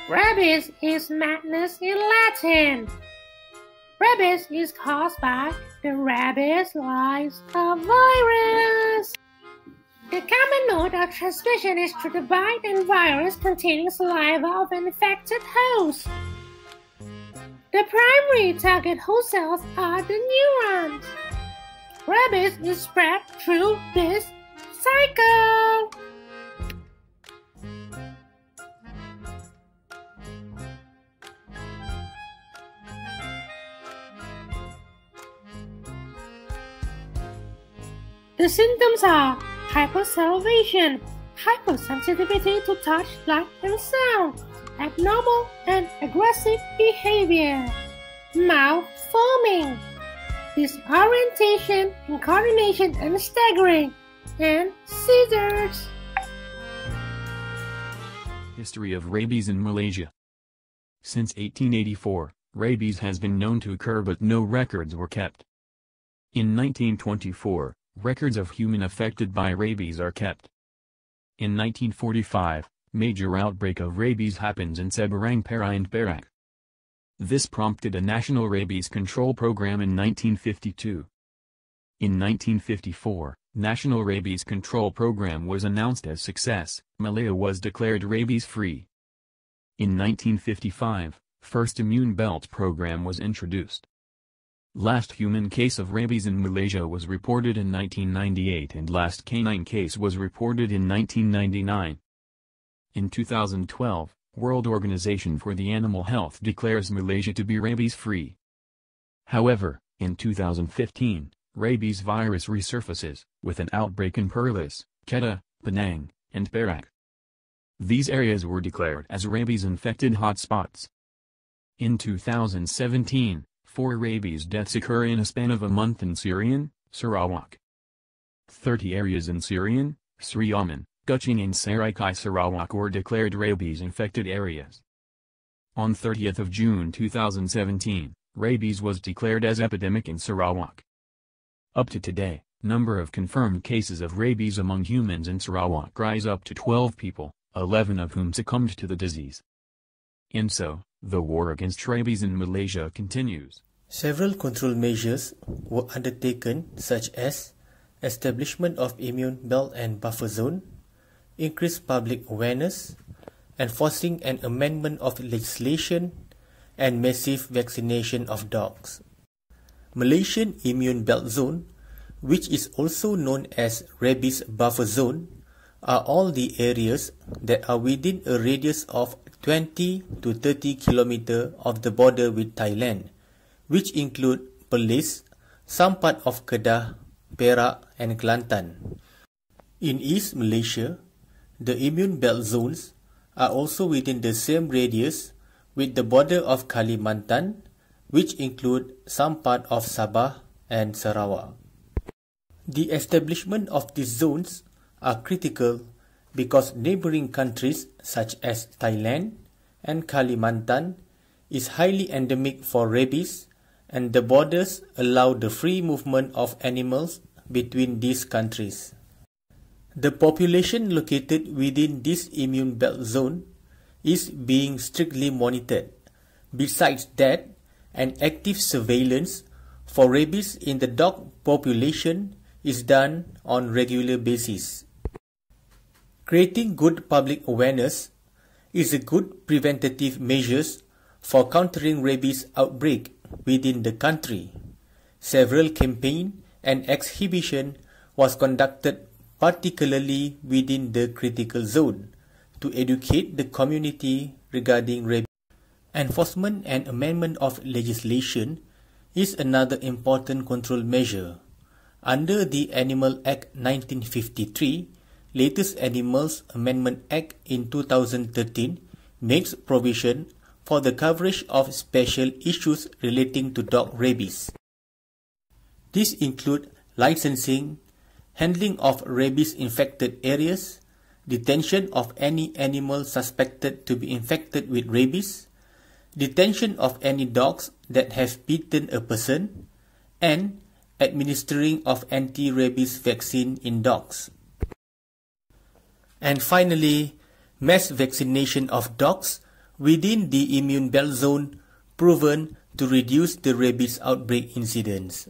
Rabies is madness in Latin. Rabies is caused by the rabies lice virus. The common mode of transmission is through the bite and virus containing saliva of an infected host. The primary target host cells are the neurons. Rabies is spread through this cycle. The symptoms are hypersalivation, hypersensitivity to touch, light, and sound, abnormal and aggressive behavior, mouth foaming, disorientation, incoordination and staggering, and seizures. History of rabies in Malaysia. Since 1884, rabies has been known to occur but no records were kept. In 1924, records of human affected by rabies are kept. In 1945, major outbreak of rabies happens in Seberang Perai and Perak. This prompted a national rabies control program in 1952. In 1954, National Rabies Control Program was announced as success. Malaya was declared rabies-free. In 1955, first Immune Belt Program was introduced. Last human case of rabies in Malaysia was reported in 1998 and last canine case was reported in 1999. In 2012, World Organization for the Animal Health declares Malaysia to be rabies-free. However, in 2015, rabies virus resurfaces, with an outbreak in Perlis, Kedah, Penang, and Perak. These areas were declared as rabies-infected hotspots. In 2017, 4 rabies deaths occur in a span of a month in Serian, Sarawak. 30 areas in Serian, Sriaman, Kuching and Sarakai Sarawak were declared rabies-infected areas. On 30th of June 2017, rabies was declared as epidemic in Sarawak. Up to today, number of confirmed cases of rabies among humans in Sarawak rise up to 12 people, 11 of whom succumbed to the disease. And so, the war against rabies in Malaysia continues. Several control measures were undertaken such as establishment of immune belt and buffer zone, increased public awareness, enforcing an amendment of legislation, and massive vaccination of dogs. Malaysian Immune Belt Zone, which is also known as Rabies Buffer Zone, are all the areas that are within a radius of 20 to 30 km of the border with Thailand, which include Perlis, some part of Kedah, Perak and Kelantan. In East Malaysia, the Immune Belt Zones are also within the same radius with the border of Kalimantan, which include some part of Sabah and Sarawak. The establishment of these zones are critical because neighboring countries such as Thailand and Kalimantan is highly endemic for rabies, and the borders allow the free movement of animals between these countries. The population located within this immune belt zone is being strictly monitored. Besides that, an active surveillance for rabies in the dog population is done on regular basis. Creating good public awareness is a good preventative measures for countering rabies outbreak within the country. Several campaign and exhibition was conducted particularly within the critical zone to educate the community regarding rabies. Enforcement and amendment of legislation is another important control measure. Under the Animal Act 1953, latest Animals Amendment Act in 2013 makes provision for the coverage of special issues relating to dog rabies. These include licensing, handling of rabies-infected areas, detention of any animal suspected to be infected with rabies, detention of any dogs that have bitten a person, and administering of anti-rabies vaccine in dogs. And finally, mass vaccination of dogs within the immune belt zone, proven to reduce the rabies outbreak incidence.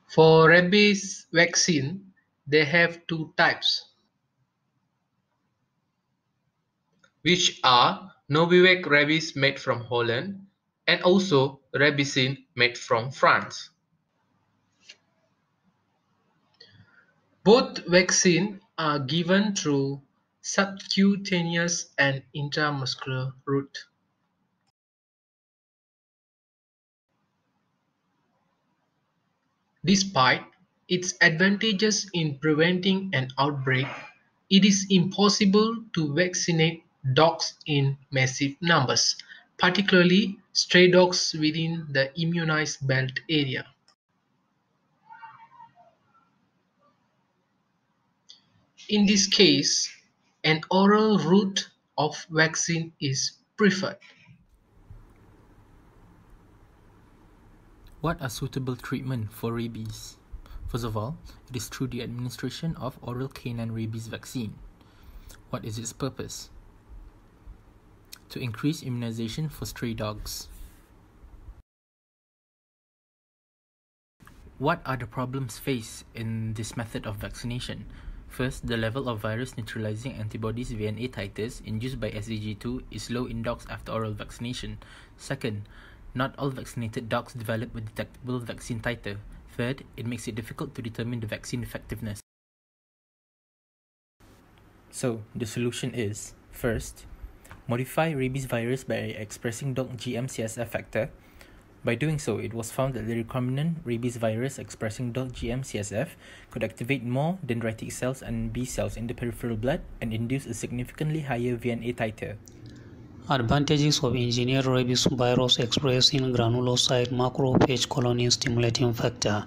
For rabies vaccine, they have two types, which are Novavax rabies made from Holland and also Rabicin made from France. Both vaccines are given through subcutaneous and intramuscular route. Despite its advantages in preventing an outbreak, it is impossible to vaccinate dogs in massive numbers, particularly stray dogs within the immunized belt area. In this case, an oral route of vaccine is preferred. What are suitable treatment for rabies? First of all, it is through the administration of oral canine rabies vaccine. What is its purpose? To increase immunization for stray dogs. What are the problems faced in this method of vaccination? First, the level of virus neutralizing antibodies VNA titers induced by SAG2 is low in dogs after oral vaccination. Second, not all vaccinated dogs develop a detectable vaccine titer. Third, it makes it difficult to determine the vaccine effectiveness. So, the solution is, first, modify rabies virus by expressing dog GM-CSF factor. By doing so, it was found that the recombinant rabies virus expressing dog GM-CSF could activate more dendritic cells and B cells in the peripheral blood and induce a significantly higher VNA titer. Advantages of engineered rabies virus expressing granulocyte macrophage colony stimulating factor.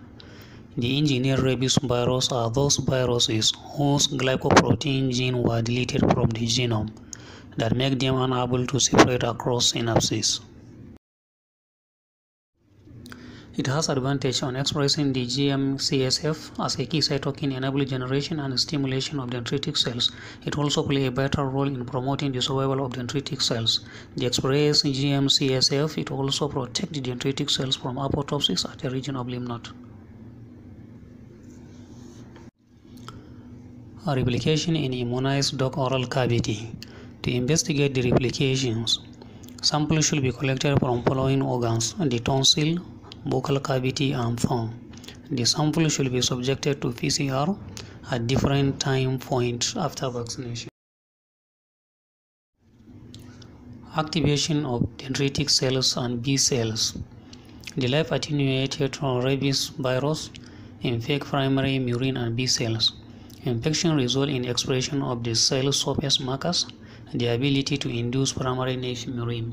The engineered rabies virus are those viruses whose glycoprotein gene were deleted from the genome that make them unable to separate across synapses. It has advantage on expressing the GM-CSF as a key cytokine enabling generation and stimulation of dendritic cells. It also plays a vital role in promoting the survival of dendritic cells. The expressed GM-CSF it also protects the dendritic cells from apoptosis at the region of lymph node. A replication in immunized dog oral cavity. To investigate the replications, samples should be collected from following organs: the tonsil, buccal cavity, and thumb. The sample should be subjected to PCR at different time points after vaccination. Activation of dendritic cells and B cells. The live attenuated rabies virus infect primary murine and B cells. Infection results in expression of the cell surface markers and the ability to induce primary naive murine.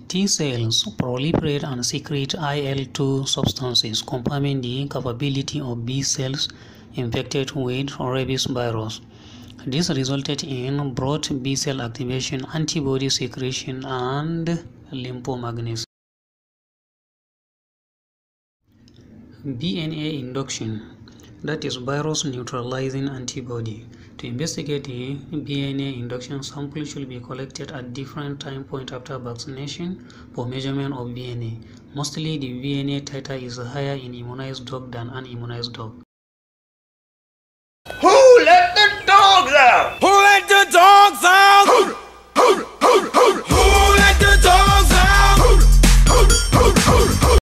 T cells proliferate and secrete IL-2 substances, confirming the capability of B cells infected with rabies virus. This resulted in broad B cell activation, antibody secretion, and lymphomagnesis. BNA induction, that is virus neutralizing antibody. To investigate the BNA induction, samples should be collected at different time points after vaccination for measurement of BNA. Mostly the BNA titer is higher in immunized dog than unimmunized dog.